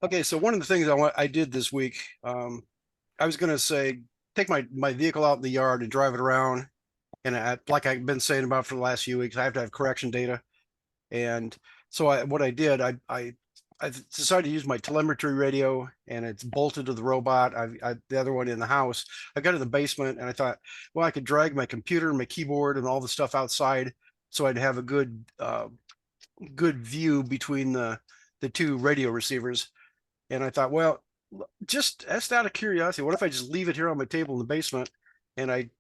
Okay, so one of the things I did this week, I was going to say, take my vehicle out in the yard and drive it around. And like I've been saying about for the last few weeks, I have to have correction data. And so what I did, I decided to use my telemetry radio, and it's bolted to the robot. The other one in the house. I got in the basement, and I thought, well, I could drag my computer and my keyboard and all the stuff outside, so I'd have a good view between the two radio receivers. And I thought, well, just out of curiosity, what if I just leave it here on my table in the basement? And I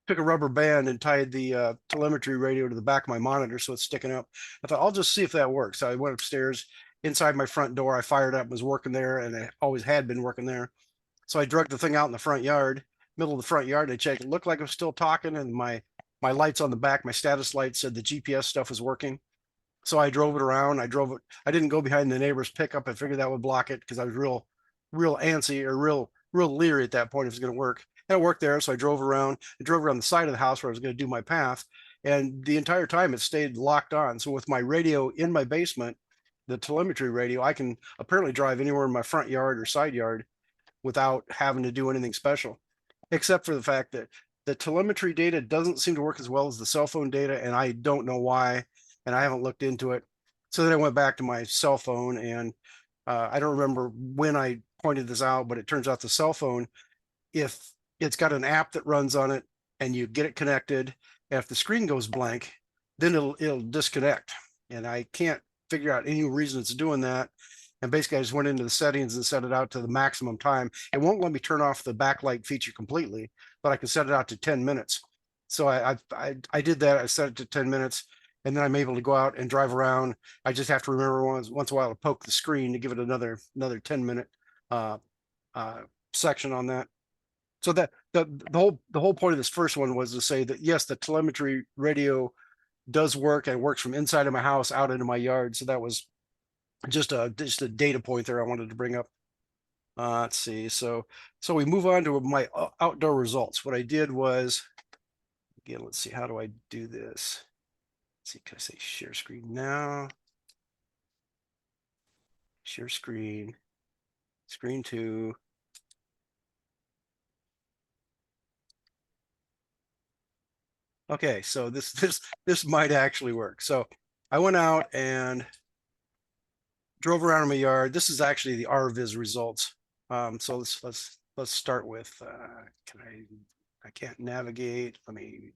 took a rubber band and tied the telemetry radio to the back of my monitor so it's sticking up. I thought, I'll just see if that works. So I went upstairs inside my front door. I fired up, was working there, and it always had been working there. So I drug the thing out in the front yard, middle of the front yard. And I checked. It looked like it was still talking, and my lights on the back, my status light said the GPS stuff was working. So I drove it around. I drove it. I didn't go behind the neighbor's pickup. I figured that would block it because I was real antsy or real leery at that point if it's going to work. And it worked there. So I drove around. I drove around the side of the house where I was going to do my path. And the entire time it stayed locked on. So with my radio in my basement, the telemetry radio, I can apparently drive anywhere in my front yard or side yard without having to do anything special, except for the fact that the telemetry data doesn't seem to work as well as the cell phone data. And I don't know why. And I haven't looked into it. So then I went back to my cell phone, and I don't remember when I pointed this out, but it turns out the cell phone, if it's got an app that runs on it and you get it connected, and if the screen goes blank, then it'll disconnect. And I can't figure out any reason it's doing that. And basically, I just went into the settings and set it out to the maximum time. It won't let me turn off the backlight feature completely, but I can set it out to 10 minutes. So I did that. I set it to 10 minutes, and then I'm able to go out and drive around. I just have to remember once in a while to poke the screen to give it another 10-minute section on that. So that the whole point of this first one was to say that yes, the telemetry radio does work, and works from inside of my house out into my yard. So that was just a data point there I wanted to bring up. Let's see. So we move on to my outdoor results. What I did was, again, let's see, how do I do this? Let's see, can I say share screen now? Share screen, screen 2. Okay, so this might actually work. So I went out and drove around in my yard. This is actually the RVIZ results. So let's start with I can't navigate. Let me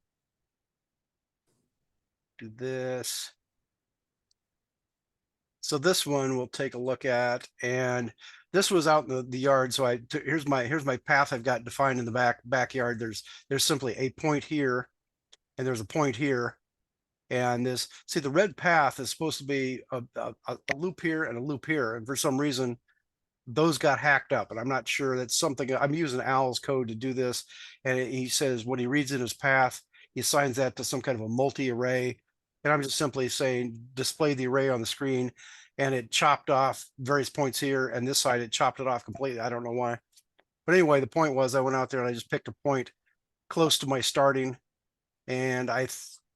do this. So this one we'll take a look at, and this was out in the yard. So here's my path I've got defined in the backyard. There's simply a point here, and there's a point here, and the red path is supposed to be a loop here and a loop here, and for some reason those got hacked up, and I'm not sure. That's something I'm using Al's code to do this, and he says when he reads in his path, he assigns that to some kind of a multi-array, and I'm just simply saying display the array on the screen, and it chopped off various points here, and this side it chopped it off completely. I don't know why, but anyway, the point was I went out there and I just picked a point close to my starting, and I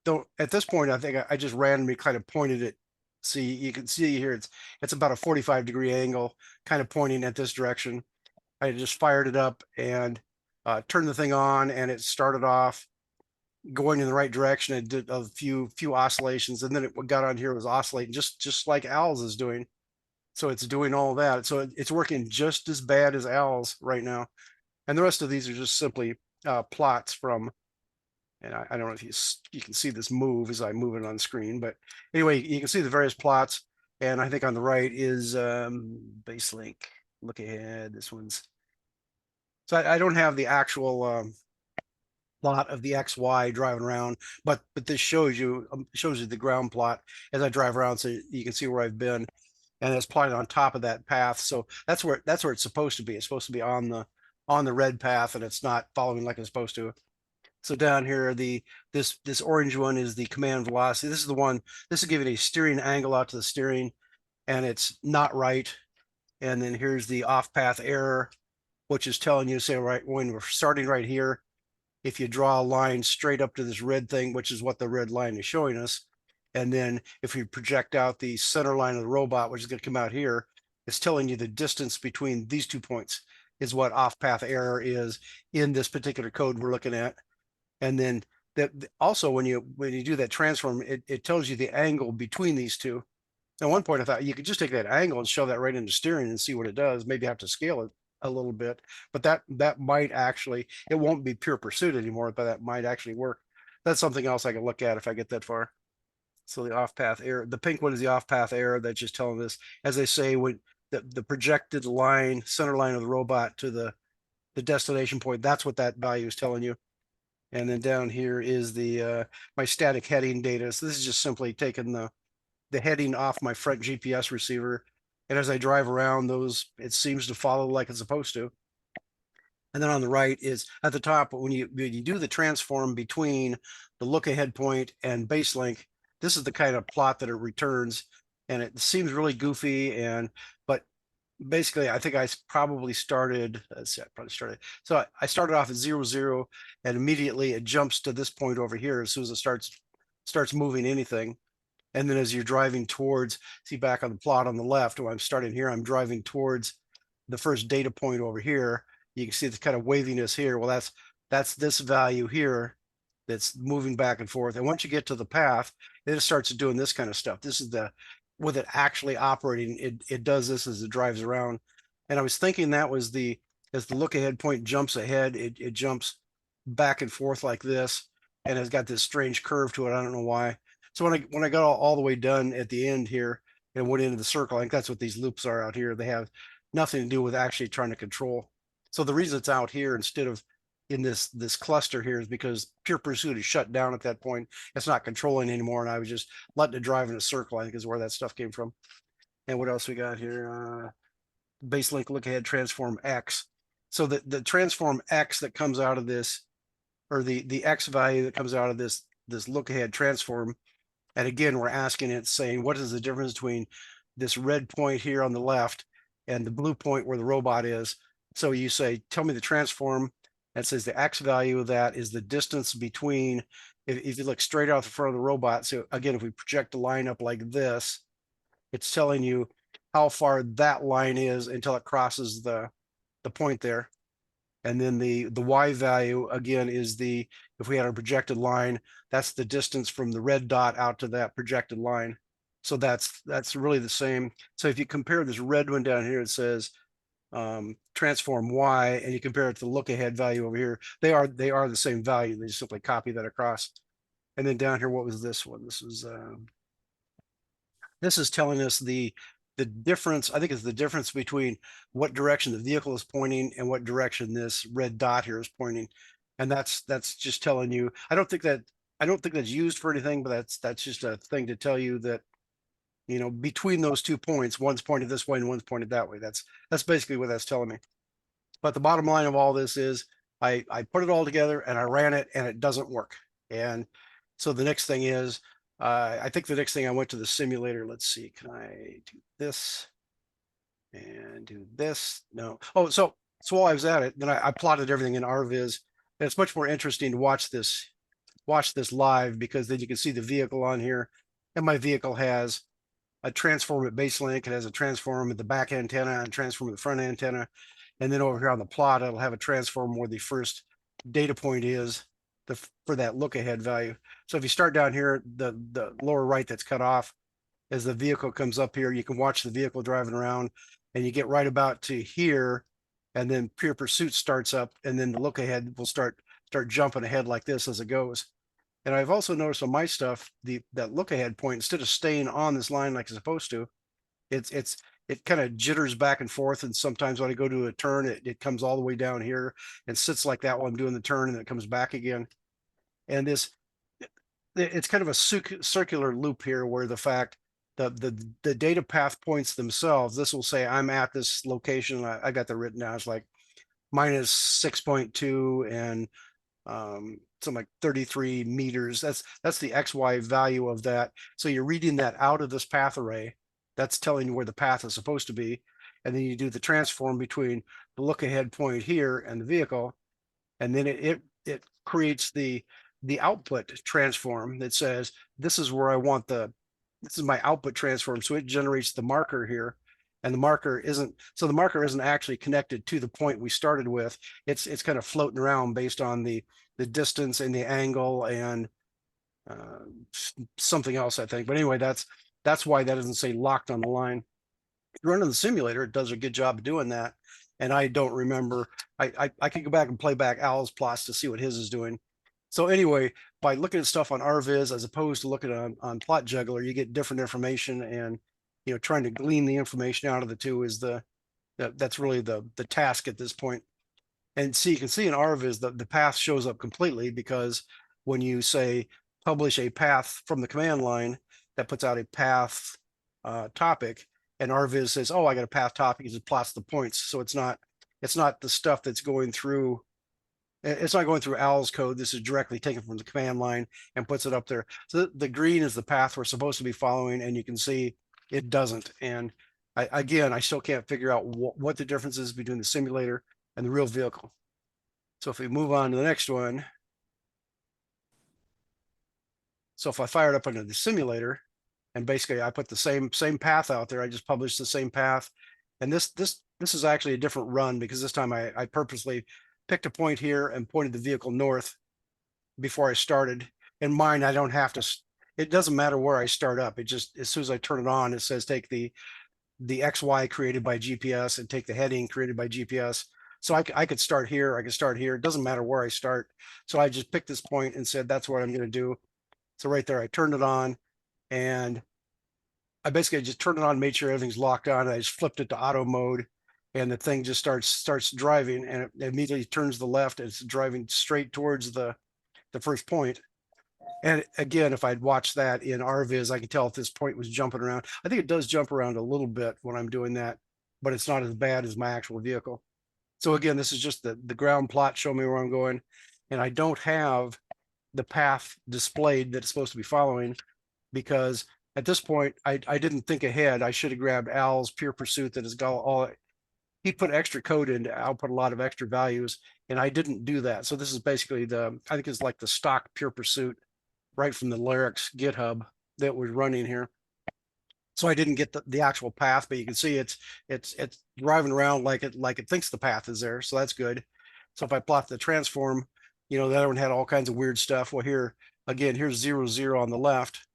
don't, at this point, I think I just randomly kind of pointed it. See, you can see here, it's about a 45-degree angle, kind of pointing at this direction. I just fired it up and turned the thing on, and it started off going in the right direction. It did a few oscillations, and then it got on here, was oscillating just like Al's is doing. So it's doing all that. So it's working just as bad as Al's right now. And the rest of these are just simply plots from, and I don't know if you can see this move as I move it on the screen, but anyway, you can see the various plots. And I think on the right is base link. Look ahead. This one's, so I don't have the actual plot of the XY driving around, but this shows you the ground plot as I drive around, so you can see where I've been, and it's plotted on top of that path. So that's where it's supposed to be. It's supposed to be on the red path, and it's not following like it's supposed to. So down here, this orange one is the command velocity. This is the one, this is giving a steering angle out to the steering, and it's not right. And then here's the off path error, which is telling you, say, right when we're starting right here, if you draw a line straight up to this red thing, which is what the red line is showing us, and then if we project out the center line of the robot, which is going to come out here, It's telling you the distance between these 2 points is what off-path error is in this particular code we're looking at. And then that also when you do that transform, it tells you the angle between these two. At one point I thought you could just take that angle and shove that right into steering and see what it does. Maybe have to scale it a little bit, but that might actually, it won't be pure pursuit anymore, but that might actually work. That's something else I can look at if I get that far. So the off-path error, the pink one is the off-path error that's just telling us, as they say, when the projected line, center line of the robot to the destination point, that's what that value is telling you. And then down here is the my static heading data. So this is just simply taking the heading off my front GPS receiver. And as I drive around those, it seems to follow like it's supposed to. And then on the right is at the top, when you do the transform between the look ahead point and base link, this is the kind of plot that it returns. And it seems really goofy. But basically, I think I probably started, let's see, I probably started. So I started off at 0, 0, and immediately it jumps to this point over here as soon as it starts moving anything. And then as you're driving towards, see back on the plot on the left, when I'm starting here, I'm driving towards the first data point over here. You can see the kind of waviness here. Well, that's this value here that's moving back and forth. And once you get to the path, it starts doing this kind of stuff. This is with it actually operating, it does this as it drives around. And I was thinking that was as the look ahead point jumps ahead, it jumps back and forth like this, and it's got this strange curve to it. I don't know why. So when I got all the way done at the end here and went into the circle, I think that's what these loops are out here. They have nothing to do with actually trying to control. So the reason it's out here instead of in this cluster here is because pure pursuit is shut down at that point. It's not controlling anymore, and I was just letting it drive in a circle, I think is where that stuff came from. And what else we got here? Base link look ahead transform X. So the transform X that comes out of this, or the X value that comes out of this look ahead transform, and again, we're asking it, saying, what is the difference between this red point here on the left and the blue point where the robot is? So you say, tell me the transform. That says the X value of that is the distance between, if you look straight out the front of the robot. So again, if we project the line up like this, it's telling you how far that line is until it crosses the point there. And then the Y value, again, is if we had a projected line, that's the distance from the red dot out to that projected line. So that's really the same. So if you compare this red one down here, it says transform Y, and you compare it to the look ahead value over here, they are the same value. They just simply copy that across. And then down here, what was this one? This is telling us the difference. I think it's the difference between what direction the vehicle is pointing and what direction this red dot here is pointing. And that's just telling you, I don't think that's used for anything, but that's just a thing to tell you that, between those 2 points, one's pointed this way and one's pointed that way. That's basically what that's telling me. But the bottom line of all this is I put it all together and I ran it and it doesn't work. And so the next thing is, I think the next thing I went to the simulator. Let's see, can I do this and do this? No. Oh, so while I was at it, then I plotted everything in RVIZ. And it's much more interesting to watch this live, because then you can see the vehicle on here. And my vehicle has a transform at base link. It has a transform at the back antenna and transform at the front antenna. And then over here on the plot, it'll have a transform where the first data point is for that look ahead value. So if you start down here, the lower right that's cut off, as the vehicle comes up here, you can watch the vehicle driving around, and you get right about to here, and then pure pursuit starts up, and then the look ahead will start jumping ahead like this as it goes. And I've also noticed on my stuff, that look ahead point, instead of staying on this line like it's supposed to, it kind of jitters back and forth. And sometimes when I go to a turn, it comes all the way down here and sits like that while I'm doing the turn, and then it comes back again. And it's kind of a circular loop here, where the data path points themselves, this will say I'm at this location. I got that written down. It's like minus 6.2 and something like 33 meters. That's the XY value of that. So you're reading that out of this path array. That's telling you where the path is supposed to be. And then you do the transform between the look ahead point here and the vehicle. And then it creates the output transform that says, this is where I want this is my output transform. So it generates the marker here. and the marker isn't, so the marker isn't actually connected to the point we started with. It's kind of floating around based on the distance and the angle and something else, I think. But anyway, that's why that doesn't say locked on the line. If you run in the simulator, it does a good job of doing that. And I don't remember. I could go back and play back Al's plots to see what his is doing. So anyway, by looking at stuff on RVIZ as opposed to looking on Plot Juggler, you get different information, and trying to glean the information out of the two is that's really the task at this point. And see, you can see in RVIZ the path shows up completely, because when you say publish a path from the command line, that puts out a path topic, and RVIZ says, oh, I got a path topic, it plots the points. So it's not the stuff that's going through, it's not going through Al's code. This is directly taken from the command line and puts it up there. So the green is the path we're supposed to be following, and you can see it doesn't. And I still can't figure out what the difference is between the simulator and the real vehicle. So if we move on to the next one. So if I fire it up into the simulator, and basically I put the same path out there, I just published the same path. And this is actually a different run, because this time I purposely picked a point here and pointed the vehicle north before I started. In mine, I don't have to, it doesn't matter where I start up. It just, as soon as I turn it on, it says take the XY created by GPS and take the heading created by GPS. So I could start here, I could start here. It doesn't matter where I start. So I just picked this point and said, that's what I'm going to do. So right there, I turned it on, and I basically just turned it on, made sure everything's locked on. I just flipped it to auto mode, and the thing just starts driving, and it immediately turns to the left. And it's driving straight towards the first point. And again, if I'd watched that in RVIZ, I could tell if this point was jumping around. I think it does jump around a little bit when I'm doing that, but it's not as bad as my actual vehicle. So again, this is just the ground plot showing me where I'm going, and I don't have the path displayed that it's supposed to be following, because at this point I didn't think ahead. I should have grabbed Al's pure pursuit that has got all, he put extra code in to output a lot of extra values, and I didn't do that. So this is basically I think it's like the stock pure pursuit right from the Lyrics GitHub that was running here. So I didn't get the actual path, but you can see it's driving around like it thinks the path is there. So that's good. So if I plot the transform, the other one had all kinds of weird stuff. Well, here again, here's 0, 0 on the left,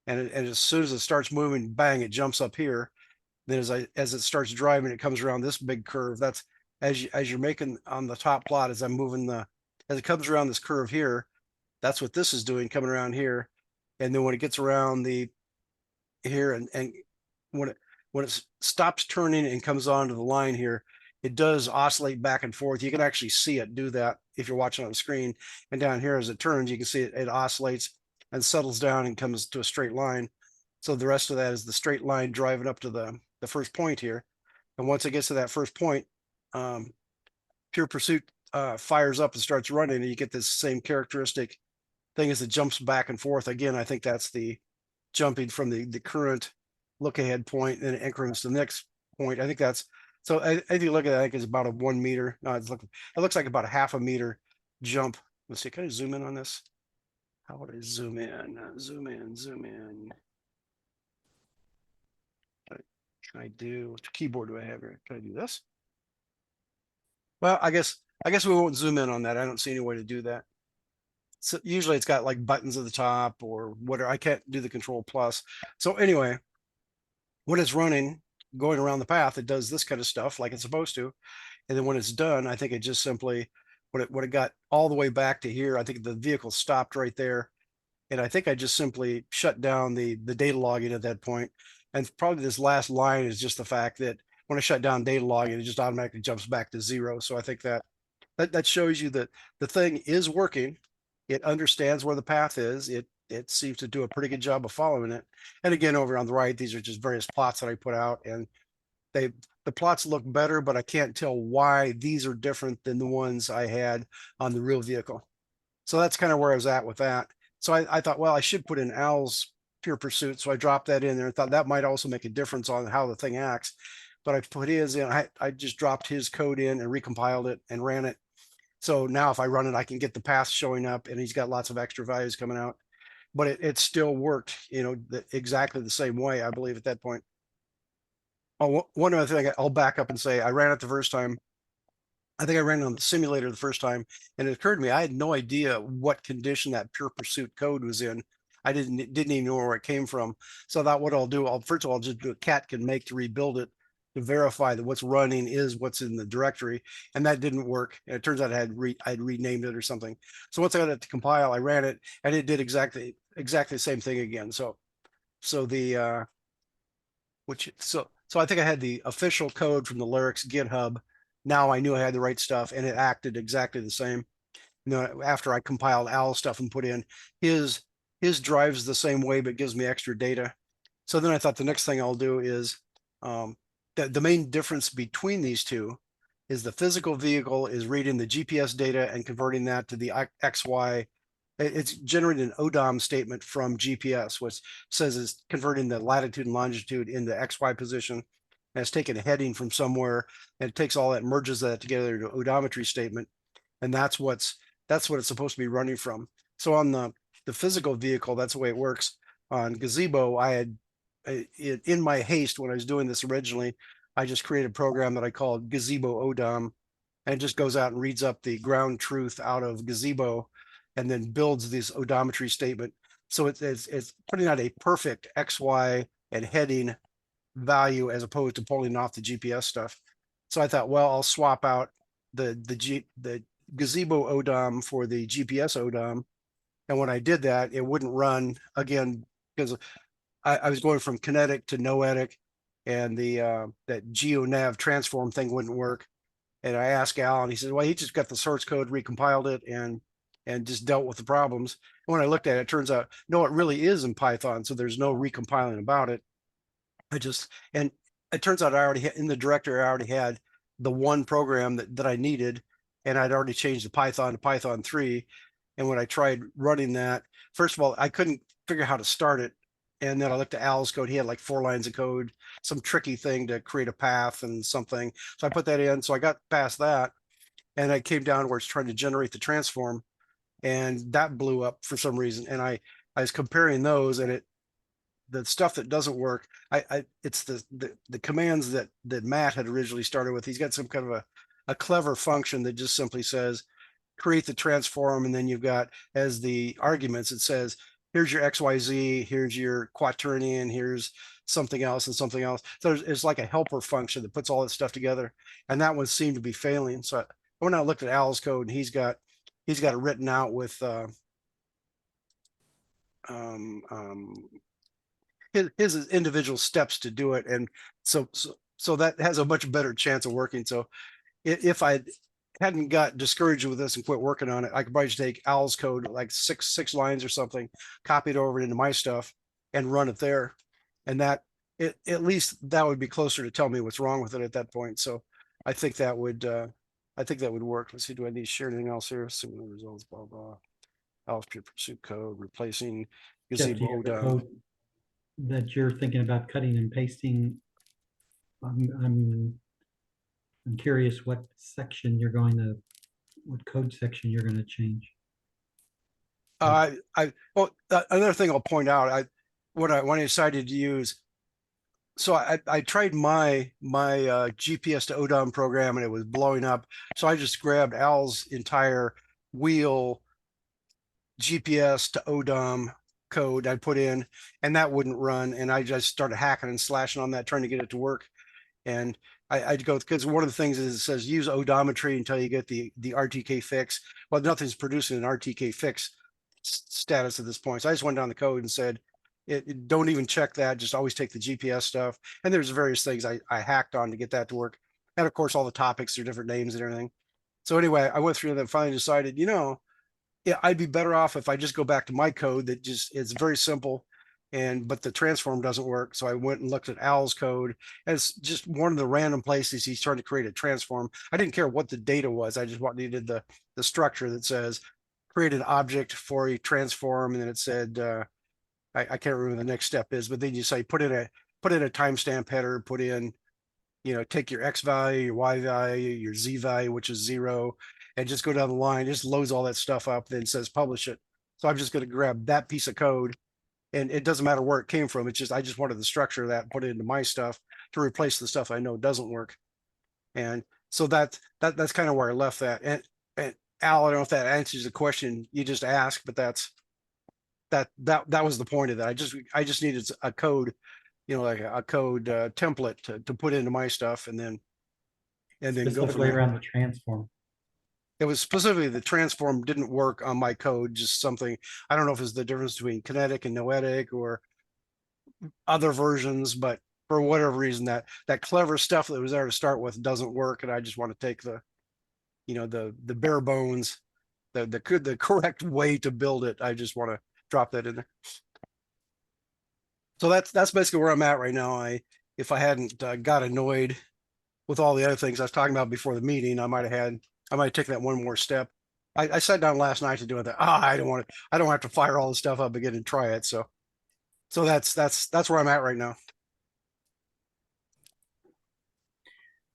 and as soon as it starts moving, bang, it jumps up here. Then as it starts driving, it comes around this big curve. That's as you're making on the top plot, as I'm moving as it comes around this curve here, that's what this is doing, coming around here. And then when it gets around here, and when it stops turning and comes onto the line here, it does oscillate back and forth. You can actually see it do that if you're watching on the screen. And down here, as it turns, you can see it oscillates and settles down and comes to a straight line. So the rest of that is the straight line driving up to the first point here. And once it gets to that first point, pure pursuit fires up and starts running, and you get this same characteristic thing as it jumps back and forth. Again, I think that's the jumping from the current look ahead point, and it increments to the next point. I think that's, so if you look at that, I think it's about a 1 meter. No, it looks like about a half a meter jump. Let's see, can I zoom in on this? How would I zoom in? Zoom in. What can I do? Which keyboard do I have here? Can I do this? Well, I guess we won't zoom in on that. I don't see any way to do that. So usually it's got like buttons at the top or whatever. I can't do the control plus. So anyway, when it's running, going around the path, it does this kind of stuff like it's supposed to. And then when it's done, I think it just simply, when it got all the way back to here, I think the vehicle stopped right there. And I think I just simply shut down the data logging at that point. And probably this last line is just the fact that when I shut down data logging, it just automatically jumps back to 0. So I think that shows you that the thing is working. It understands where the path is. It seems to do a pretty good job of following it. And again, over on the right, these are just various plots that I put out, and the plots look better, but I can't tell why these are different than the ones I had on the real vehicle. So that's kind of where I was at with that. So I thought, well, I should put in Al's pure pursuit. So I dropped that in there and thought that might also make a difference on how the thing acts. But I put his in, I just dropped his code in and recompiled it and ran it. So now if I run it, I can get the path showing up, and he's got lots of extra values coming out. But it still worked, exactly the same way, I believe, at that point. Oh, one other thing, I'll back up and say I ran it the first time. I think I ran it on the simulator the first time, and it occurred to me I had no idea what condition that pure pursuit code was in. I didn't even know where it came from. So I thought what I'll do, first of all, I'll just do a cat can make to rebuild it to verify that what's running is what's in the directory, and that didn't work. And it turns out I'd renamed it or something. So once I got it to compile, I ran it, and it did exactly the same thing again. So the so I think I had the official code from the Lyrics GitHub. Now I knew I had the right stuff, and it acted exactly the same. You know, after I compiled Al's stuff and put in his drives the same way, but gives me extra data. So then I thought the next thing I'll do is the main difference between these two is the physical vehicle is reading the GPS data and converting that to the XY. It's generating an ODOM statement from GPS, which says it's converting the latitude and longitude into XY position. And it's taking a heading from somewhere, and it takes all that, merges that together to odometry statement, and that's what it's supposed to be running from. So on the physical vehicle, that's the way it works. On Gazebo, I had in my haste when I was doing this originally, I just created a program that I called Gazebo ODOM, and it just goes out and reads up the ground truth out of Gazebo and then builds this odometry statement. So it's putting out a perfect XY and heading value as opposed to pulling off the GPS stuff. So I thought, well, I'll swap out the Gazebo ODOM for the GPS ODOM. And when I did that, it wouldn't run again because I was going from kinetic to noetic, and the that GeoNav transform thing wouldn't work. And I asked Al, and he said, well, he just got the source code, recompiled it, and just dealt with the problems. And when I looked at it, it turns out, no, it really is in Python. So there's no recompiling about it. And it turns out I already had, in the directory, I already had the one program that I needed, and I'd already changed the Python to Python 3. And when I tried running that, first of all, I couldn't figure out how to start it. And then I looked at Al's code. He had like 4 lines of code, some tricky thing to create a path and something. So I put that in. So I got past that, and I came down where it's trying to generate the transform, and that blew up for some reason. And I was comparing those, and the stuff that doesn't work, it's the commands that Matt had originally started with. He's got some kind of a clever function that just simply says create the transform, and then you've got as the arguments, it says here's your XYZ, here's your quaternion, here's something else and something else. So it's like a helper function that puts all that stuff together, and that one seemed to be failing. So I went out and looked at Al's code, and he's got it written out with his individual steps to do it, and so that has a much better chance of working. So if I hadn't got discouraged with this and quit working on it, I could probably just take Al's code, like six lines or something, copy it over into my stuff, and run it there, and that at least that would be closer to tell me what's wrong with it at that point. So I think that would work. Let's see, do I need to share anything else here? Similar results, blah blah. Al's pure pursuit code replacing Jeff, do you have the code that you're thinking about cutting and pasting? I'm curious what code section you're going to change. Another thing I'll point out, when I decided to use, so I tried my GPS to ODOM program, and it was blowing up. So I just grabbed Al's entire wheel GPS to ODOM code I put in, and that wouldn't run. And I just started hacking and slashing on that, trying to get it to work. And I'd go, because one of the things is it says use odometry until you get the RTK fix. Well, nothing's producing an RTK fix status at this point. So I just went down the code and said, don't even check that. Just always take the GPS stuff. And there's various things I hacked on to get that to work. And of course, all the topics are different names and everything. So anyway, I went through and then finally decided, yeah, I'd be better off if I just go back to my code that just, it's very simple, but the transform doesn't work. So I went and looked at Al's code, and it's just one of the random places he's trying to create a transform. I didn't care what the data was. I just needed the structure that says create an object for a transform. And then it said, I can't remember the next step is, but then you say, put in a timestamp header, put in, take your X value, your Y value, your Z value, which is 0, and just go down the line. Just loads all that stuff up, then says publish it. So I'm just going to grab that piece of code, and it doesn't matter where it came from. It's just, I just wanted the structure of that, put it into my stuff. to replace the stuff I know doesn't work. And so that's kind of where I left that. And Al, I don't know if that answers the question you just asked, but that was the point of that. I just needed a code, like a code template to put into my stuff, and then go from Specifically there. around the transform. It was specifically the transform didn't work on my code, just something, I don't know if it's the difference between kinetic and noetic or other versions, but for whatever reason that clever stuff that was there to start with doesn't work. And I just want to take the bare bones, the correct way to build it. I just want to drop that in there. So that's basically where I'm at right now. If I hadn't got annoyed with all the other things I was talking about before the meeting, I might have taken that one more step. I sat down last night to do it. I don't have to fire all the stuff up again and try it. So that's where I'm at right now.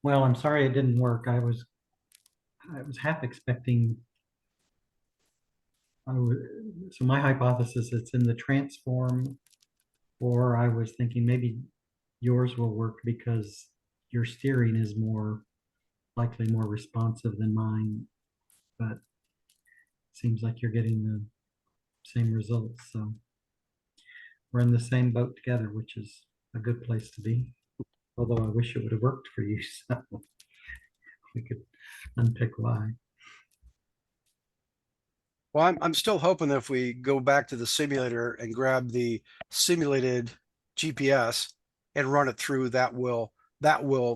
Well, I'm sorry it didn't work. I was half expecting. So my hypothesis, it's in the transform, or I was thinking maybe yours will work because your steering is likely more responsive than mine, but it seems like you're getting the same results. So we're in the same boat together, which is a good place to be. Although I wish it would have worked for you, so we could unpick why. Well, I'm still hoping that if we go back to the simulator and grab the simulated GPS and run it through, that will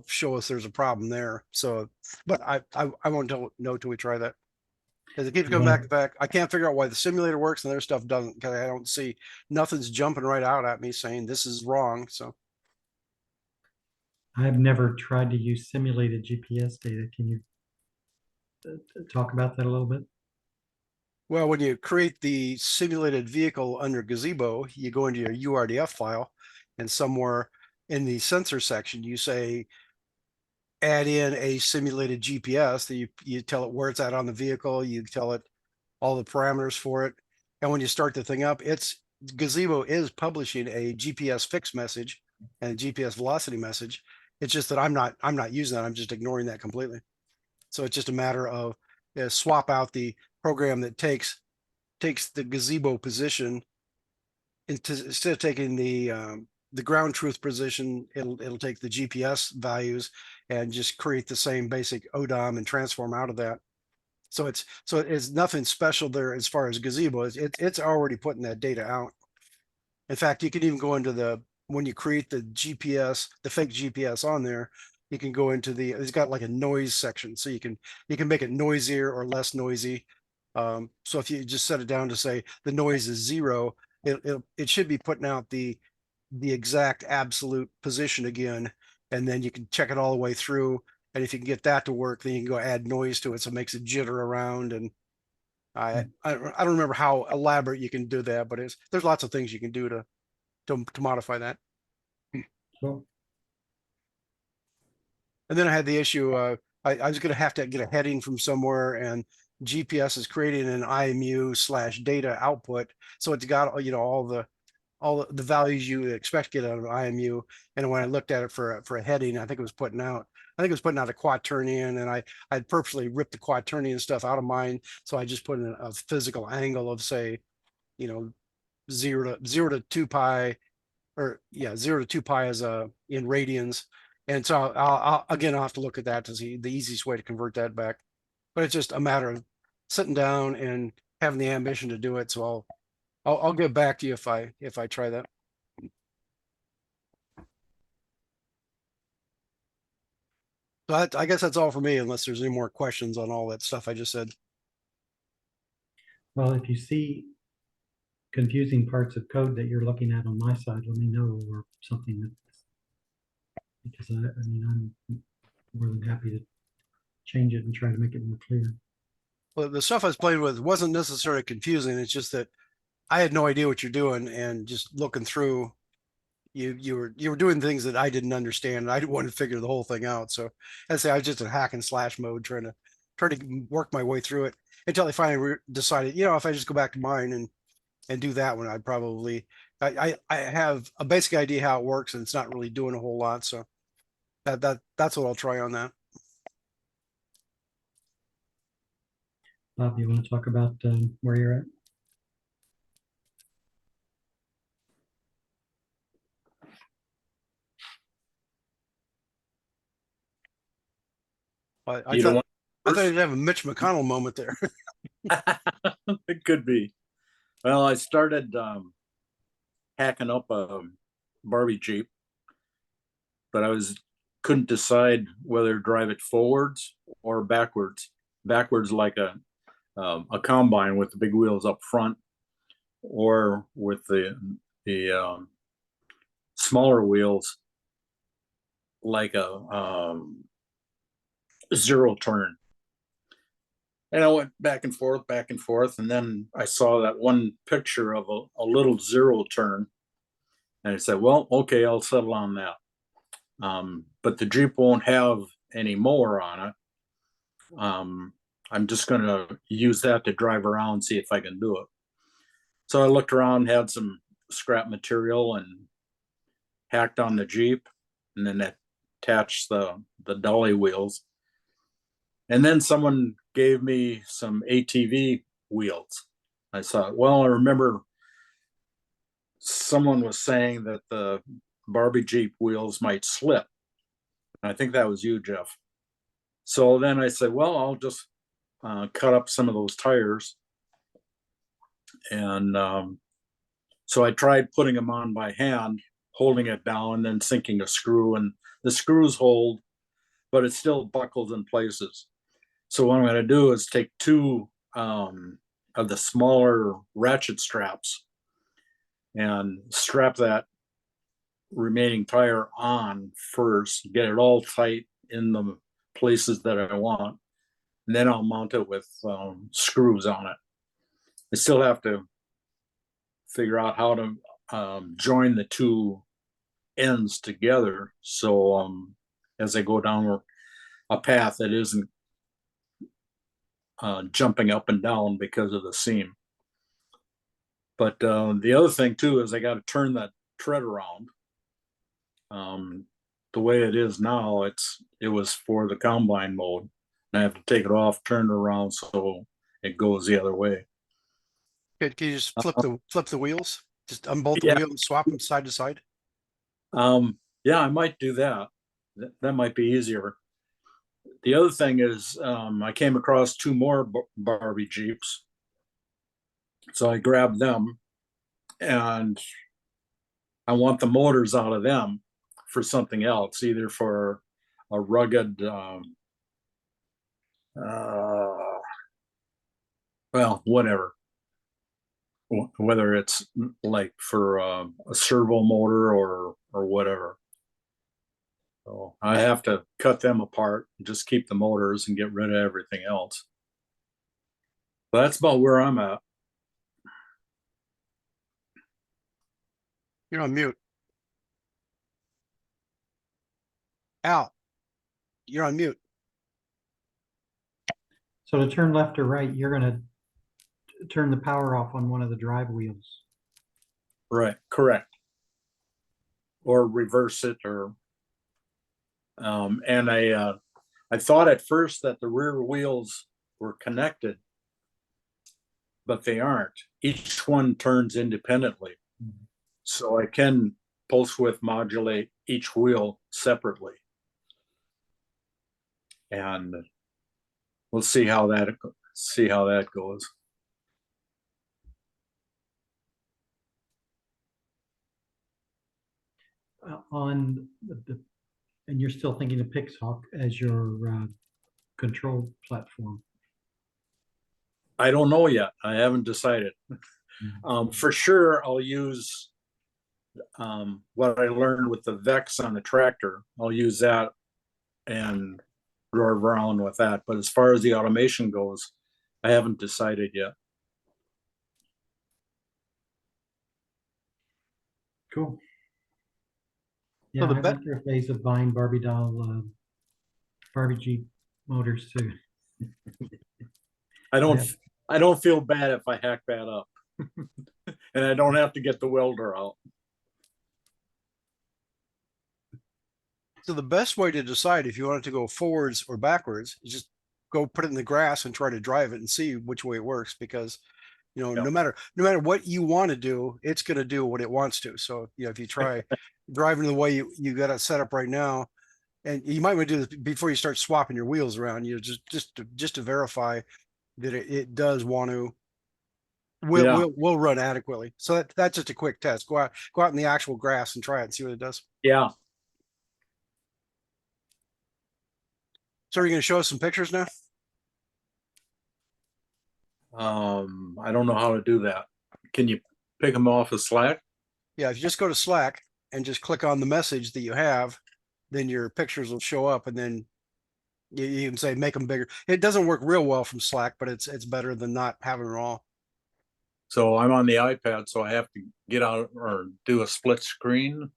show us there's a problem there. So, but I won't know till we try that. Because it keeps coming back to back. I can't figure out why the simulator works and their stuff doesn't, because I don't see nothing's jumping right out at me saying this is wrong. So I've never tried to use simulated GPS data. Can you talk about that a little bit? well, when you create the simulated vehicle under Gazebo, you go into your URDF file, and somewhere in the sensor section, you say, add in a simulated GPS that you tell it where it's at on the vehicle, you tell it all the parameters for it. And when you start the thing up, Gazebo is publishing a GPS fix message and a GPS velocity message. It's just that I'm not using that. I'm just ignoring that completely. So it's just a matter of swap out the program that takes the Gazebo position instead of taking the ground truth position. It'll take the GPS values and just create the same basic ODOM and transform out of that. So it's nothing special there as far as Gazebo. It's already putting that data out. In fact, you can even go into when you create the GPS, the fake GPS on there, you can go into it's got like a noise section. So you can make it noisier or less noisy. So if you just set it down to say the noise is 0, it should be putting out the exact absolute position again. And then you can check it all the way through. And if you can get that to work, then you can go add noise to it. So it makes it jitter around. And I don't remember how elaborate you can do that, but there's lots of things you can do to modify that. Cool. And then I had the issue, I was going to have to get a heading from somewhere, and GPS is creating an IMU/data output. So it's got, all the values you expect to get out of an IMU. And when I looked at it for a heading, I think it was putting out a quaternion, and I'd purposely ripped the quaternion stuff out of mine. So I just put in a physical angle of, say, 0 to 2 pi, or 0 to 2 pi is in radians. And so I'll have to look at that to see the easiest way to convert that back. But it's just a matter of sitting down and having the ambition to do it. So I'll get back to you if I try that. So I guess that's all for me, unless there's any more questions on all that stuff I just said. Well, if you see confusing parts of code that you're looking at on my side, let me know, or something because I'm more than happy to change it and try to make it more clear. Well, the stuff I was playing with wasn't necessarily confusing. It's just that I had no idea what you're doing, and just looking through, you were doing things that I didn't understand, and I didn't want to figure the whole thing out. So I was just in hack and slash mode, trying to work my way through it until I finally decided, if I just go back to mine and do that one, I have a basic idea how it works, and it's not really doing a whole lot. So That's what I'll try on that. Bob, you want to talk about where you're at? I You don't thought want you'd have a Mitch McConnell moment there. it could be. Well, I started hacking up a Barbie Jeep, but couldn't decide whether to drive it forwards or backwards. Backwards like a combine with the big wheels up front, or with the smaller wheels like a zero turn. And I went back and forth, and then I saw that one picture of a little zero turn, and I said, "Well, okay, I'll settle on that." But the Jeep won't have any mower on it. I'm just going to use that to drive around, see if I can do it. So I looked around, had some scrap material, and hacked on the Jeep, and then attached the dolly wheels. And then someone gave me some ATV wheels. I thought, well, I remember someone was saying that the Barbie Jeep wheels might slip. I think that was you, Jeff. So then I said, well, I'll just cut up some of those tires. And so I tried putting them on by hand, holding it down, and then sinking a screw. And the screws hold, but it still buckles in places. So what I'm going to do is take two of the smaller ratchet straps and strap that remaining tire on first, get it all tight in the places that I want, and then I'll mount it with screws on it. I still have to figure out how to join the two ends together, so as I go down a path that isn't jumping up and down because of the seam. But the other thing too is I got to turn that tread around. The way it is now, it was for the combine mode. And I have to take it off, turn it around so it goes the other way. Can you just flip the wheels? Just unbolt the Yeah. wheel and swap them side to side? Yeah, I might do that. That might be easier. The other thing is I came across two more Barbie Jeeps. So I grabbed them, and I want the motors out of them for something else, either for a rugged, well, whatever. Whether it's like for a servo motor or whatever. So I have to cut them apart and just keep the motors and get rid of everything else. But that's about where I'm at. You're on mute. Al, you're on mute. So to turn left or right, you're going to turn the power off on one of the drive wheels. Right, correct. Or reverse it, or and I thought at first that the rear wheels were connected, but they aren't. Each one turns independently. Mm-hmm. So I can pulse width modulate each wheel separately. And we'll see how that goes. And you're still thinking of Pixhawk as your control platform. I don't know yet. I haven't decided. For sure, I'll use what I learned with the Vex on the tractor. I'll use that and drive around with that. But as far as the automation goes, I haven't decided yet. Cool. Yeah, So I went through a phase of buying Barbie doll, Barbie Jeep motors too. I don't feel bad if I hack that up. And I don't have to get the welder out. So the best way to decide if you want it to go forwards or backwards is just go put it in the grass and try to drive it and see which way it works, because Yeah. no matter what you want to do, it's going to do what it wants to. So, if you try driving the way you got it set up right now, and you might want to do this before you start swapping your wheels around, just to verify that it does want to Yeah. will run adequately. So that's just a quick test. Go out in the actual grass and try it and see what it does. Yeah. So are you going to show us some pictures now? I don't know how to do that. Can you pick them off of Slack? Yeah, if you just go to Slack and just click on the message that you have, then your pictures will show up, and then you can say make them bigger. It doesn't work real well from Slack, but it's better than not having it all. So I'm on the iPad, so I have to get out or do a split screen.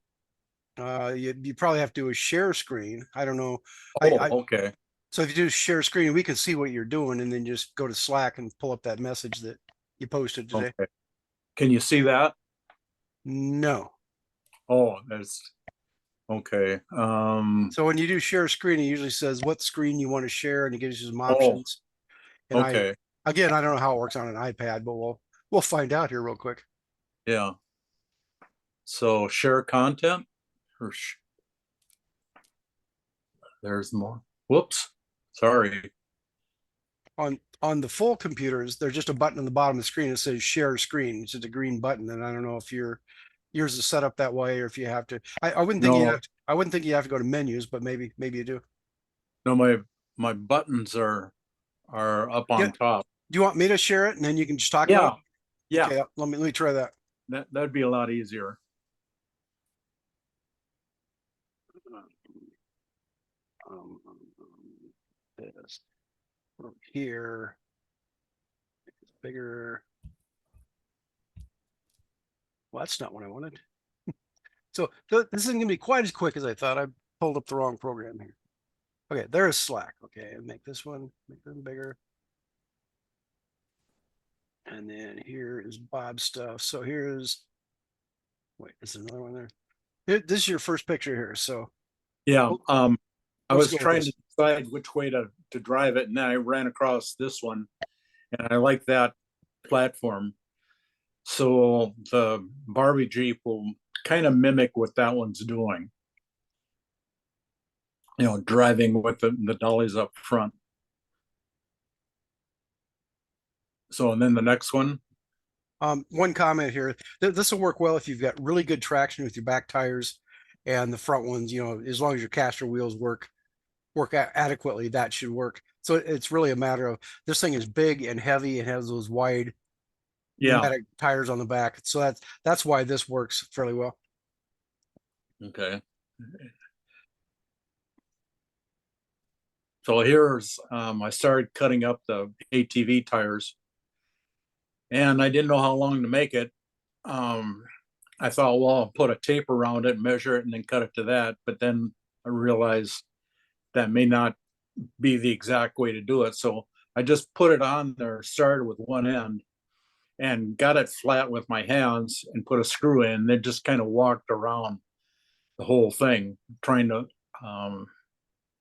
You probably have to do a share screen. I don't know. Oh, I okay. So if you do share screen, we can see what you're doing, and then just go to Slack and pull up that message that you posted today. Okay. Can you see that? No. Oh, that's okay. So when you do share screen, it usually says what screen you want to share, and it gives you some options. And okay. I don't know how it works on an iPad, but we'll find out here real quick. Yeah. So share content or there's more. Whoops. Sorry. On the full computers, there's just a button on the bottom of the screen that says share screen. It's just a green button, and I don't know if yours is set up that way, or if you have to. I wouldn't think No. I wouldn't think you have to go to menus, but maybe you do. No, my buttons are up on Yeah. top. Do you want me to share it, and then you can just talk Yeah. about it? Yeah. Okay, let me try that. That'd be a lot easier. This here, it's bigger. Well, that's not what I wanted. So this isn't gonna be quite as quick as I thought. I pulled up the wrong program here. Okay, there is Slack. Okay, and make this one bigger. And then here is Bob's stuff. So here's, wait, is there another one there? This is your first picture here. So Yeah. I let's was go with trying this. to decide which way to drive it, and then I ran across this one, and I like that platform. So the Barbie Jeep will kind of mimic what that one's doing. Driving with the dollies up front. So, and then the next one. One comment here. This will work well if you've got really good traction with your back tires, and the front ones, as long as your caster wheels work adequately, that should work. So it's really a matter of, this thing is big and heavy and has those wide pneumatic tires on the back. So that's why this works fairly well. Okay. So here's, I started cutting up the ATV tires, and I didn't know how long to make it. I thought, well, I'll put a tape around it, measure it, and then cut it to that. But then I realized that may not be the exact way to do it. So I just put it on there, started with one end, and got it flat with my hands and put a screw in, and then just kind of walked around the whole thing, trying to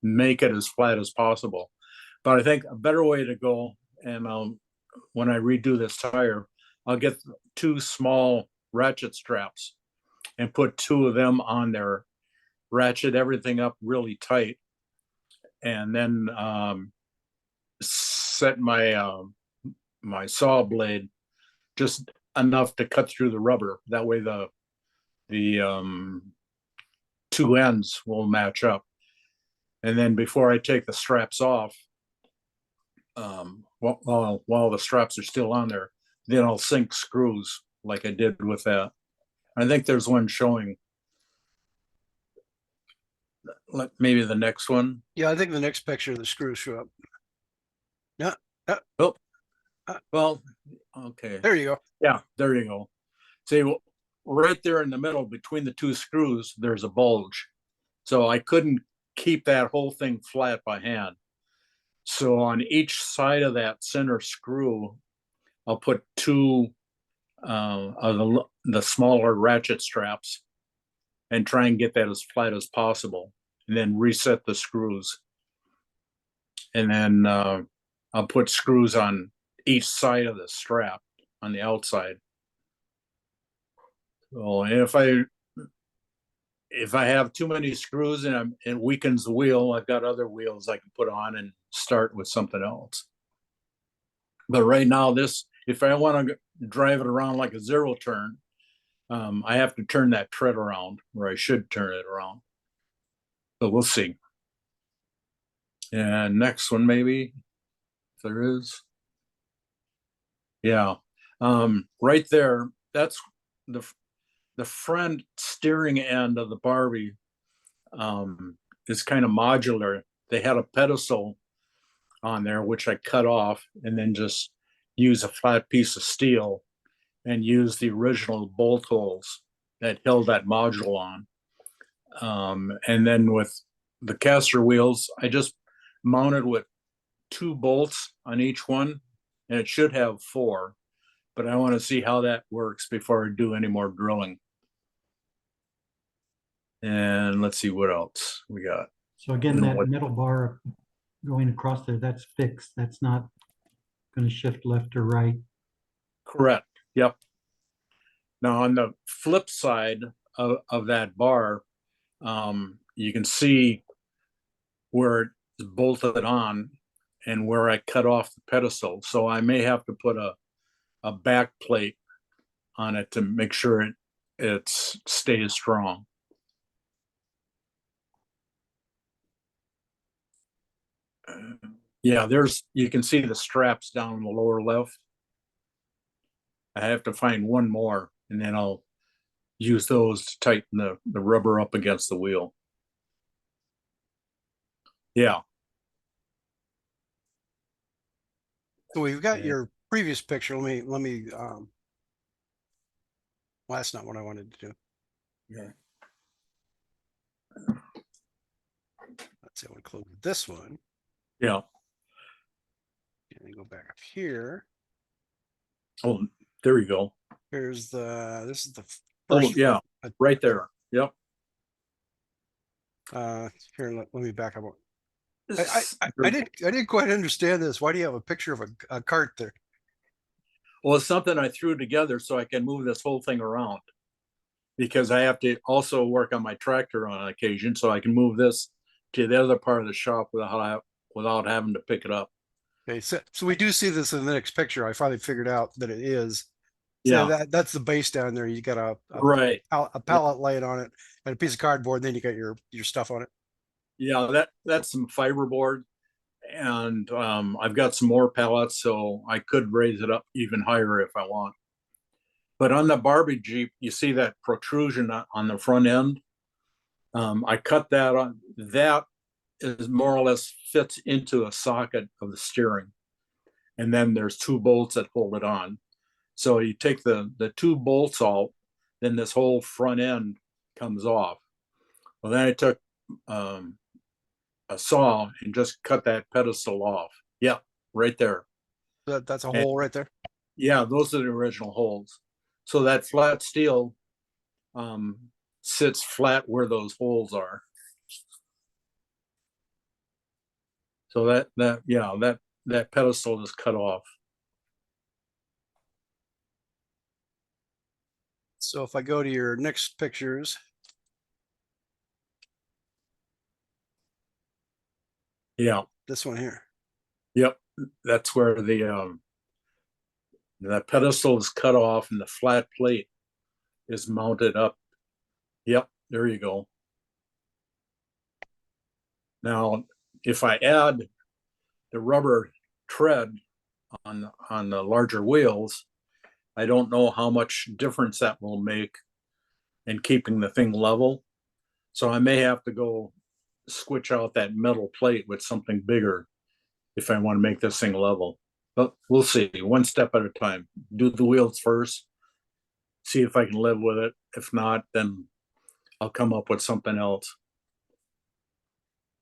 make it as flat as possible. But I think a better way to go, and when I redo this tire, I'll get 2 small ratchet straps and put 2 of them on there, ratchet everything up really tight, and then set my my saw blade just enough to cut through the rubber. That way the 2 ends will match up. And then before I take the straps off, while the straps are still on there, then I'll sink screws like I did with that. I think there's one showing, like maybe the next one. Yeah, I think the next picture, the screws show up. Yeah. Oh, well, okay. There you go. Yeah, there you go. See, right there in the middle between the 2 screws, there's a bulge. So I couldn't keep that whole thing flat by hand. So on each side of that center screw, I'll put 2 of the smaller ratchet straps and try and get that as flat as possible. and then reset the screws. And then I'll put screws on each side of the strap on the outside. So, and if I have too many screws and it weakens the wheel, I've got other wheels I can put on and start with something else. But right now, if I want to drive it around like a zero turn, I have to turn that tread around, or I should turn it around. But we'll see. And next one, maybe, if there is. Yeah, right there, that's the front steering end of the Barbie is kind of modular. They had a pedestal on there, which I cut off and then just use a flat piece of steel and use the original bolt holes that held that module on. And then with the caster wheels, I just mounted with 2 bolts on each one, and it should have 4, but I want to see how that works before I do any more drilling. And let's see what else we got. So again, And that what- metal bar going across there, that's fixed. That's not going to shift left or right. Correct. Yep. Now on the flip side of that bar, you can see where it's bolted on and where I cut off the pedestal. So I may have to put a back plate on it to make sure it stays strong. Yeah, you can see the straps down in the lower left. I have to find one more, and then I'll use those to tighten the rubber up against the wheel. Yeah. So we've got Yeah. your previous picture. Let me well, that's not what I wanted to do. Yeah. Let's see, I want to close this one Yeah. and then go back up here. Oh, there you go. Here's this is the Oh, first. yeah, right there. Yep. Here, let me back up. I didn't quite understand this. Why do you have a picture of a cart there? Well, it's something I threw together so I can move this whole thing around, because I have to also work on my tractor on occasion, so I can move this to the other part of the shop without having to pick it up. Okay, so we do see this in the next picture. I finally figured out that it is. So Yeah, that's the base down there. You got a right. pallet laid on it and a piece of cardboard, and then you got your stuff on it. Yeah, that's some fiberboard, and I've got some more pallets, so I could raise it up even higher if I want. But on the Barbie Jeep, you see that protrusion on the front end. I cut that on. That is more or less fits into a socket of the steering, and then there's 2 bolts that hold it on. So you take the 2 bolts out, then this whole front end comes off. Well, then I took a saw and just cut that pedestal off. Yeah, right there. That's a hole right there. Yeah, those are the original holes. So that flat steel sits flat where those holes are. So that pedestal is cut off. So if I go to your next pictures, Yeah. this one here. Yep. That's where that pedestal is cut off and the flat plate is mounted up. Yep, there you go. Now, if I add the rubber tread on the larger wheels, I don't know how much difference that will make in keeping the thing level. So I may have to go switch out that metal plate with something bigger if I want to make this thing level. But we'll see, one step at a time. Do the wheels first, see if I can live with it. If not, then I'll come up with something else.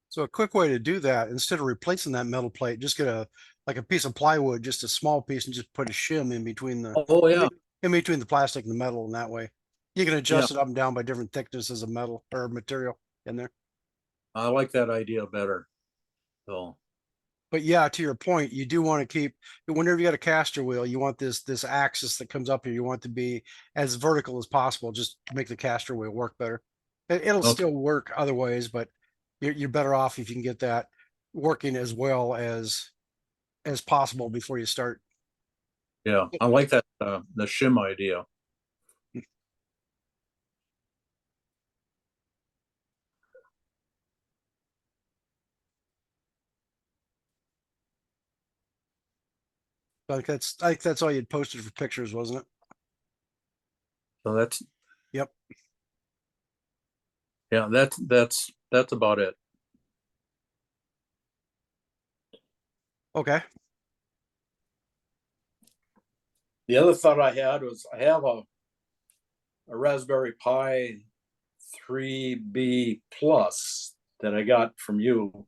So a quick way to do that, instead of replacing that metal plate, just get like a piece of plywood, just a small piece, and just put a shim in between Oh yeah, in between the plastic and the metal, and that way you can adjust it up and down by different thicknesses of metal or material in there. I like that idea better. So, But yeah, to your point, you do want to keep, whenever you got a caster wheel, you want this axis that comes up here, you want to be as vertical as possible, just to make the caster wheel work better. It'll Okay. still work other ways, but you're better off if you can get that working as well as possible before you start. Yeah, I like that, the shim idea. I think that's all you'd posted for pictures, wasn't it? So that's, Yep. yeah, that's about it. Okay. The other thought I had was I have a Raspberry Pi 3B Plus that I got from you,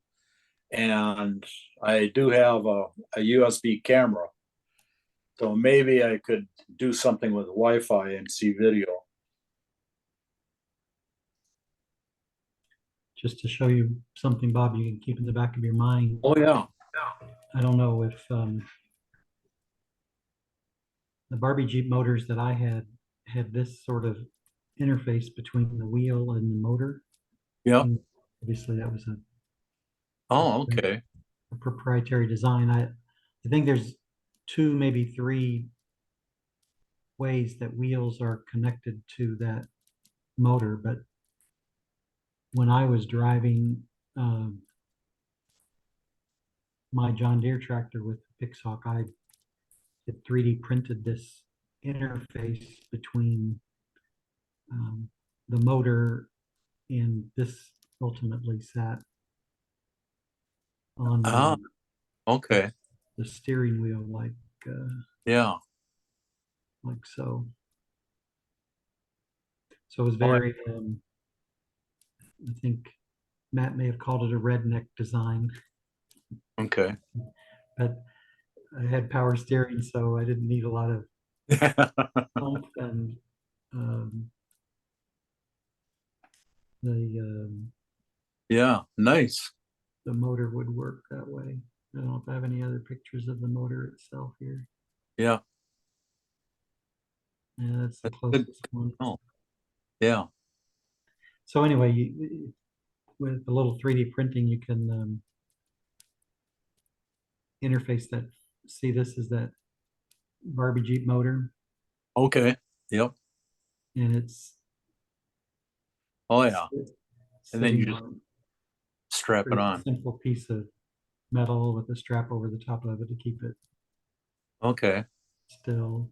and I do have a USB camera. So maybe I could do something with Wi-Fi and see video. Just to show you something, Bob, you can keep in the back of your mind. Oh yeah. I don't know if the Barbie Jeep motors that I had this sort of interface between the wheel and the motor. Yeah. And obviously, that was Oh, okay. a proprietary design. I think there's two, maybe three ways that wheels are connected to that motor, but when I was driving my John Deere tractor with the Pixhawk, I had 3D printed this interface between the motor, and this ultimately sat on Ah, okay. the steering wheel Yeah. like so. So it was All right. very I think Matt may have called it a redneck design, Okay. but I had power steering, so I didn't need a lot of oomph, and um, the Yeah, nice. the motor would work that way. I don't know if I have any other pictures of the motor itself here. Yeah. Yeah, that's the That's good. closest one. Oh, yeah. So anyway, with a little 3D printing, you can interface that. See, this is that Barbie Jeep motor, Okay. Yep. and it's Oh yeah. And then you sitting just on strap a it pretty on. simple piece of metal with a strap over the top of it to keep it Okay. still,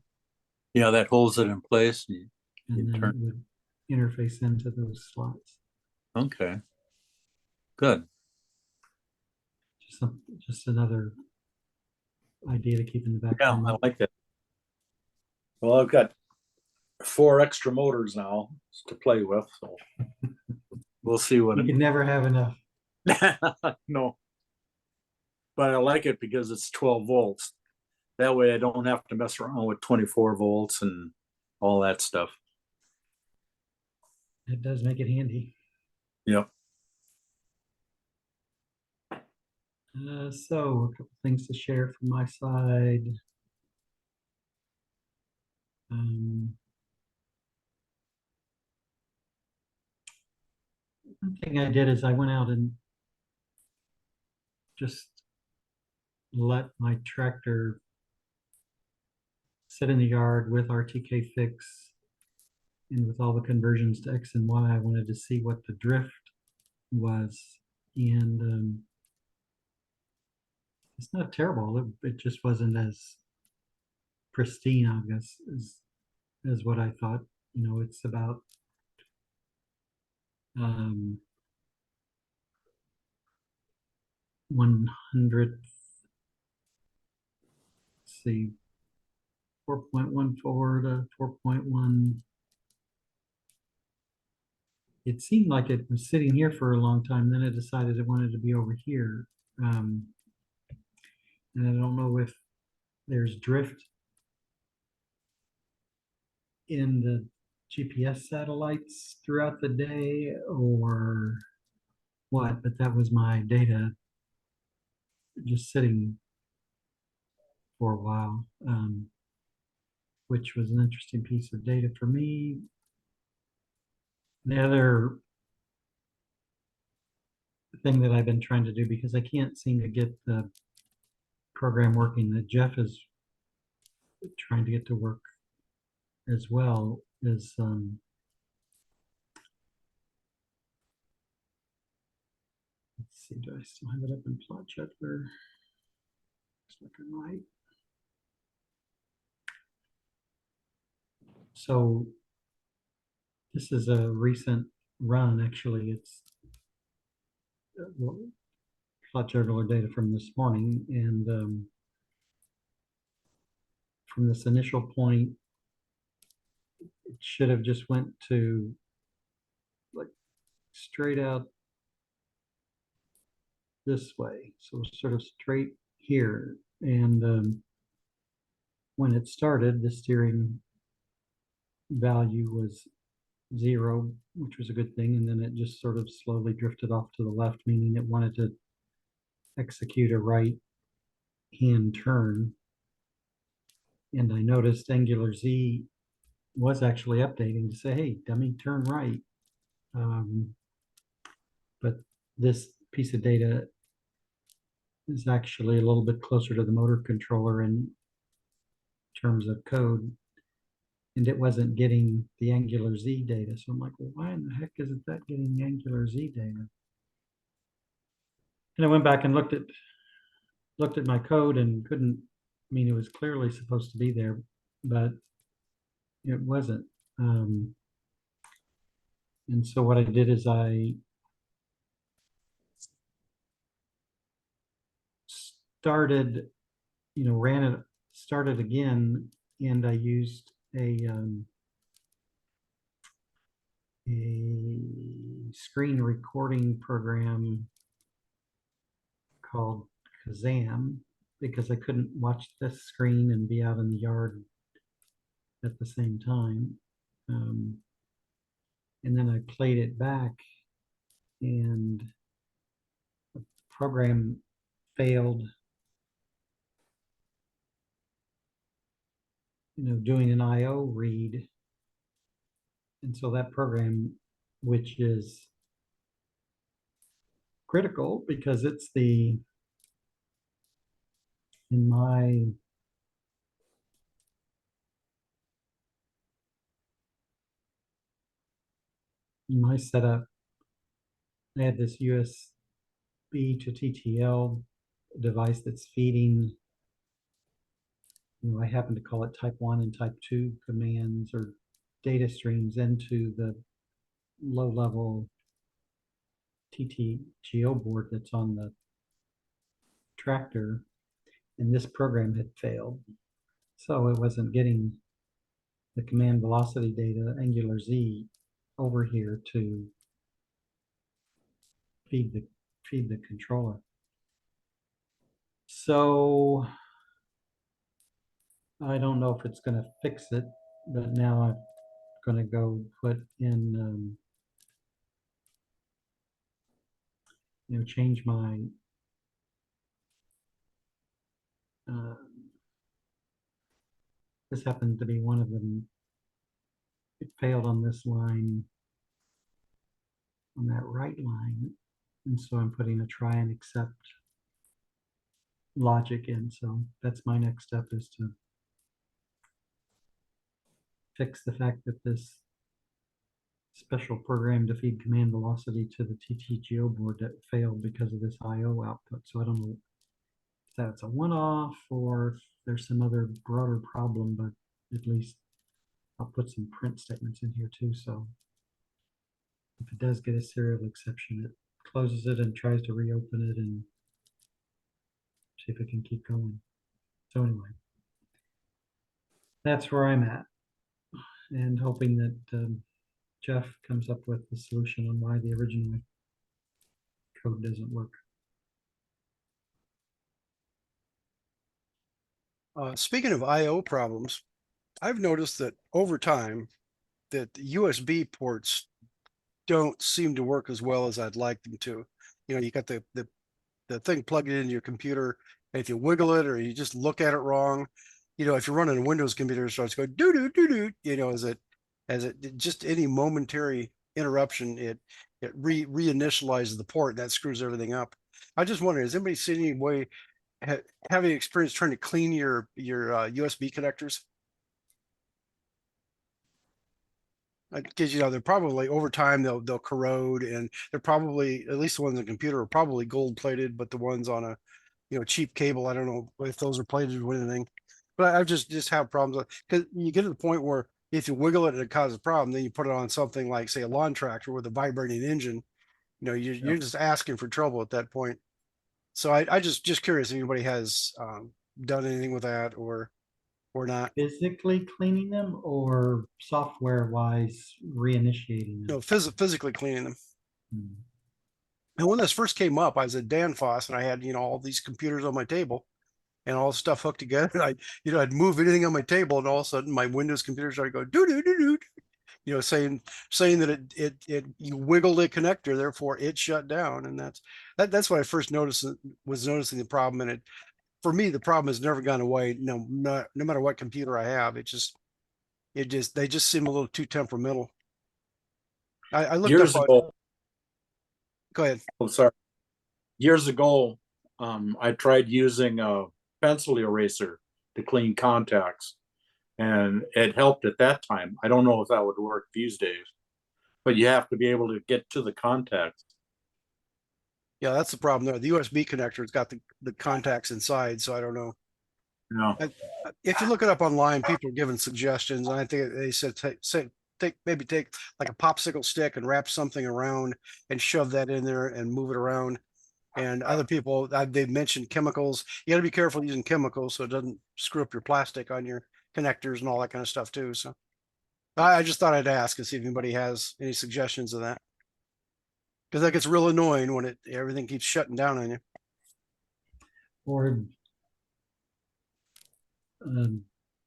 Yeah, that holds it in place. You and then turn. it would interface into those slots. Okay. Good. Just another idea to keep in the back of Yeah, your I mind. like that. Well, I've got 4 extra motors now to play with, so we'll see what You it. can never have enough. No, but I like it because it's 12 volts. That way I don't have to mess around with 24 volts and all that stuff. It does make it handy. Yep. So a couple things to share from my side. Um, one thing I did is I went out and just let my tractor sit in the yard with RTK fix and with all the conversions to X and Y. I wanted to see what the drift was, and it's not terrible. It just wasn't as pristine, I guess, as what I thought. You know, it's about um, 100. See, 4.14 to 4.1. It seemed like it was sitting here for a long time. Then it decided it wanted to be over here. And I don't know if there's drift in the GPS satellites throughout the day, or what, but that was my data just sitting for a while, which was an interesting piece of data for me. The other thing that I've been trying to do, because I can't seem to get the program working that Jeff is trying to get to work as well, is let's see, do I still have it up in Plot Juggler? Looks like I might. So this is a recent run, actually. It's Plot Juggler data from this morning, and from this initial point, it should have just went to like straight out this way, so sort of straight here. And when it started, the steering value was 0, which was a good thing, and then it just sort of slowly drifted off to the left, meaning it wanted to execute a right hand turn. And I noticed angular Z was actually updating to say, hey, dummy, turn right. But this piece of data is actually a little bit closer to the motor controller in terms of code, and it wasn't getting the angular Z data. So I'm like, well, why in the heck isn't that getting the angular Z data? And I went back and looked at my code and couldn't, I mean, it was clearly supposed to be there, but it wasn't. And so what I did is I started, started again, and I used a screen recording program called Kazam, because I couldn't watch this screen and be out in the yard at the same time. And then I played it back, and the program failed, doing an IO read. And so that program, which is critical because it's in my setup, I had this USB to TTL device that's feeding, I happen to call it type 1 and type 2 commands or data streams into the low-level TTGO board that's on the tractor, and this program had failed. So it wasn't getting the command velocity data, angular Z, over here to feed the controller. So I don't know if it's going to fix it, but now I'm going to go put in, change my this happened to be one of them. It failed on this line, on that right line, and so I'm putting a try and accept logic in. So that's my next step, is to fix the fact that this special program to feed command velocity to the TTGO board that failed because of this IO output. So I don't know if that's a one-off or if there's some other broader problem, but at least I'll put some print statements in here too. So if it does get a serial exception, it closes it and tries to reopen it and see if it can keep going. So anyway, that's where I'm at, and hoping that Jeff comes up with the solution on why the original code doesn't work. Speaking of IO problems, I've noticed that over time that the USB ports don't seem to work as well as I'd like them to. You got the thing plugged into your computer, and if you wiggle it or you just look at it wrong, if you're running a Windows computer, it starts going doo doo doo doo. As it just any momentary interruption, it reinitializes the port, and that screws everything up. I just wonder, has anybody seen any way having experience trying to clean your USB connectors? Because they're probably over time they'll corrode, and they're probably, at least the ones on the computer, are probably gold plated, but the ones on a cheap cable, I don't know if those are plated with anything. But I've just have problems because you get to the point where if you wiggle it and it causes a problem, then you put it on something like, say, a lawn tractor with a vibrating engine. You're just asking for trouble at that point. So I just curious if anybody has done anything with that or not. Physically cleaning them or software wise reinitiating them? Physically cleaning them. Hmm. And when this first came up, I was at Danfoss and I had, all these computers on my table and all the stuff hooked together. I'd move anything on my table, and all of a sudden my Windows computer started going doo doo doo doo, saying that you wiggled a connector, therefore it shut down. And that's what I first was noticing the problem. And for me, the problem has never gone away. No matter what computer I have, they just seem a little too temperamental. I looked Years up ago, go ahead. oh, sorry. Years ago, I tried using a pencil eraser to clean contacts, and it helped at that time. I don't know if that would work these days, but you have to be able to get to the contacts. Yeah, that's the problem there. The USB connector's got the contacts inside, so I don't know. No, If you look it up online, people are giving suggestions, and I think they said maybe take like a popsicle stick and wrap something around and shove that in there and move it around. And other people, they've mentioned chemicals. You got to be careful using chemicals so it doesn't screw up your plastic on your connectors and all that kind of stuff too. So I just thought I'd ask and see if anybody has any suggestions of that, because that gets real annoying when everything keeps shutting down on you. Or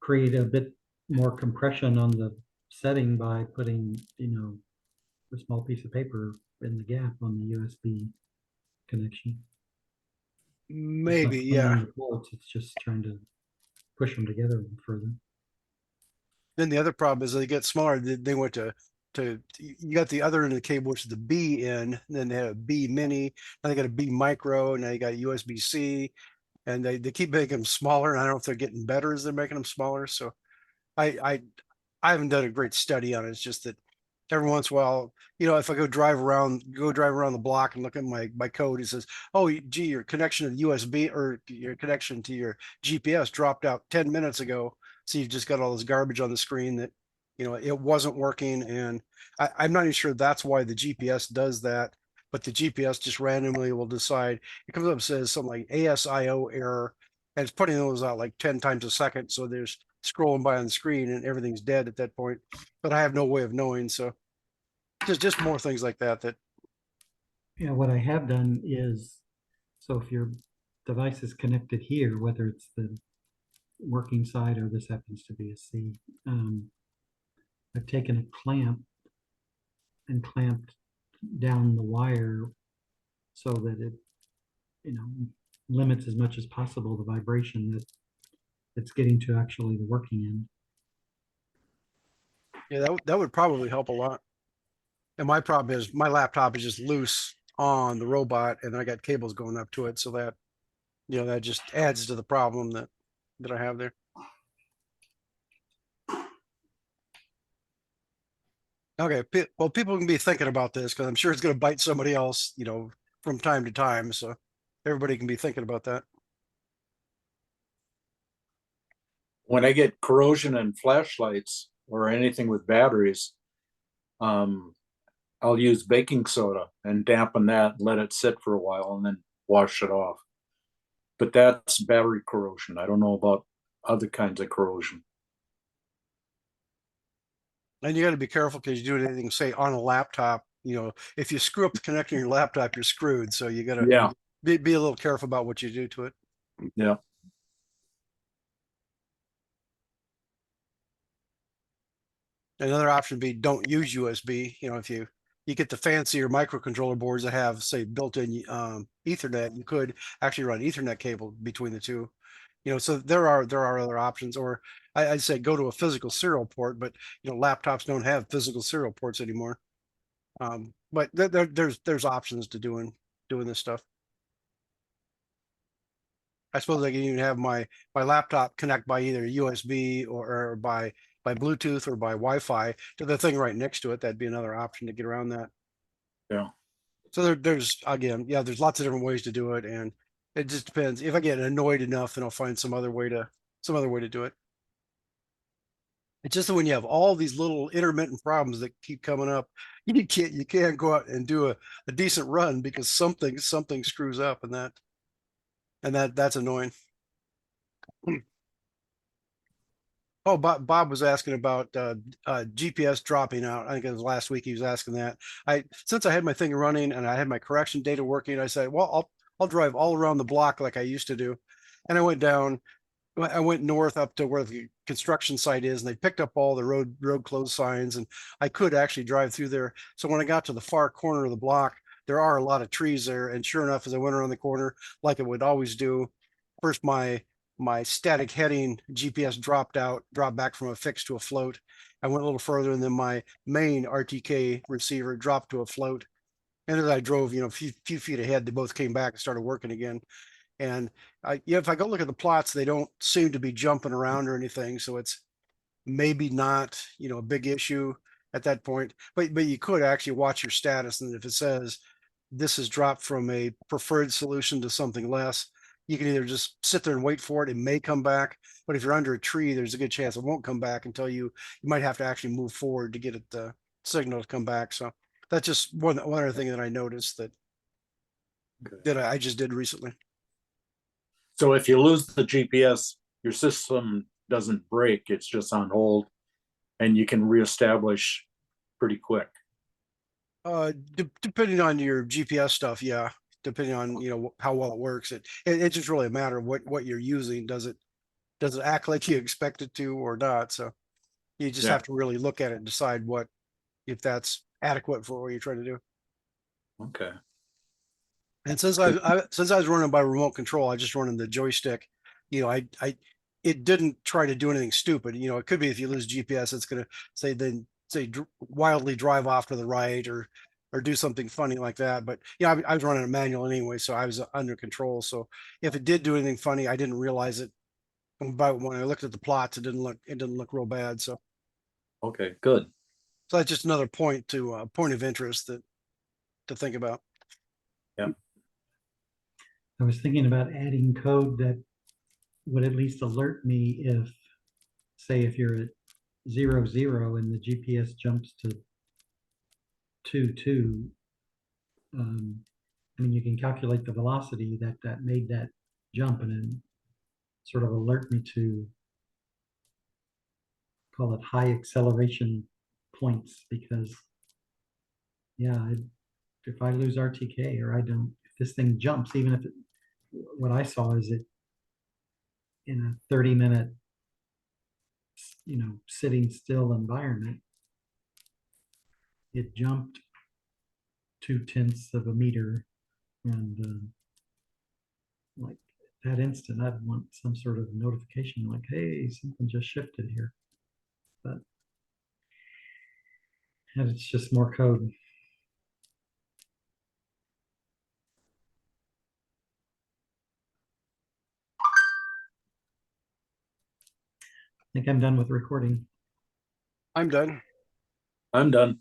create a bit more compression on the setting by putting, a small piece of paper in the gap on the USB connection. It's not Maybe, yeah. cleaning the ports, it's just trying to push them together further. Then the other problem is they get smaller. They went to you got the other end of the cable, which is the B end. Then they had a B mini. Now they got a B micro. Now you got USB-C, and they keep making them smaller. And I don't know if they're getting better as they're making them smaller. So I haven't done a great study on it. It's just that every once in a while, if I go drive around the block and look at my code, it says, "Oh, gee, your connection to the USB or your connection to your GPS dropped out 10 minutes ago." So you've just got all this garbage on the screen that, it wasn't working. And I'm not even sure that's why the GPS does that, but the GPS just randomly will decide. It comes up and says something like ASIO error, and it's putting those out like 10 times a second. So there's scrolling by on the screen and everything's dead at that point. But I have no way of knowing. So just more things like that. Yeah, what I have done is, so if your device is connected here, whether it's the working side or this happens to be a C, I've taken a clamp and clamped down the wire so that it, limits as much as possible the vibration that it's getting to actually the working end. Yeah, that would probably help a lot. And my problem is my laptop is just loose on the robot, and I got cables going up to it, so that that just adds to the problem that I have there. Okay, well, people can be thinking about this because I'm sure it's going to bite somebody else, from time to time. So everybody can be thinking about that. when I get corrosion in flashlights or anything with batteries, I'll use baking soda and dampen that, let it sit for a while, and then wash it off. But that's battery corrosion. I don't know about other kinds of corrosion. And you got to be careful because you do anything, say, on a laptop. If you screw up the connector in your laptop, you're screwed. So you got to be a little careful about what you do to it. Yeah. Another option would be don't use USB. If you you get the fancier microcontroller boards that have, say, built-in Ethernet. You could actually run Ethernet cable between the two. So there are other options. Or I'd say go to a physical serial port, but laptops don't have physical serial ports anymore. But there's options to doing this stuff. I suppose I can even have my laptop connect by either USB or by Bluetooth or by Wi-Fi to the thing right next to it. That'd be another option to get around that. Yeah. So there's again, yeah, there's lots of different ways to do it, and it just depends. If I get annoyed enough, then I'll find some other way to do it. It's just that when you have all these little intermittent problems that keep coming up, you can't go out and do a decent run because something screws up, and that's annoying. Oh, Bob was asking about GPS dropping out. I think it was last week he was asking that. Since I had my thing running and I had my correction data working, I said, well, I'll drive all around the block like I used to do. And I went north up to where the construction site is, and they picked up all the road closed signs, and I could actually drive through there. So when I got to the far corner of the block, there are a lot of trees there. And sure enough, as I went around the corner, like it would always do, first my static heading GPS dropped back from a fixed to a float. I went a little further, and then my main RTK receiver dropped to a float. And as I drove, a few feet ahead, they both came back and started working again. And if I go look at the plots, they don't seem to be jumping around or anything. So it's maybe not, a big issue at that point. But you could actually watch your status, and if it says this has dropped from a preferred solution to something less, you can either just sit there and wait for it. It may come back, but if you're under a tree, there's a good chance it won't come back until you might have to actually move forward to get it the signal to come back. So that's just one other thing that I noticed that I just did recently. So if you lose the GPS, your system doesn't break, it's just on hold, and you can reestablish pretty quick. Depending on your GPS stuff, yeah. Depending on how well it works, it's just really a matter of what you're using. Does it act like you expect it to or not? So you just have to really look at it and decide if that's adequate for what you're trying to do. Okay. And since I was running by remote control, I just running the joystick. It didn't try to do anything stupid. It could be if you lose GPS, it's going to say wildly drive off to the right or do something funny like that. But I was running a manual anyway, so I was under control. So if it did do anything funny, I didn't realize it. But when I looked at the plots, it didn't look real bad. So Okay, good. so that's just another point of interest to think about. Yeah. I was thinking about adding code that would at least alert me if, say, if you're at 0, and the GPS jumps to 2. I mean, you can calculate the velocity that made that jump, and then sort of alert me to, call it, high acceleration points, because if I lose RTK or if this thing jumps, even if what I saw is it in a 30-minute sitting still environment, it jumped 0.2 of a meter, and like that instant, I'd want some sort of notification like, hey, something just shifted here. But and it's just more code. I think I'm done with recording. I'm done. I'm done.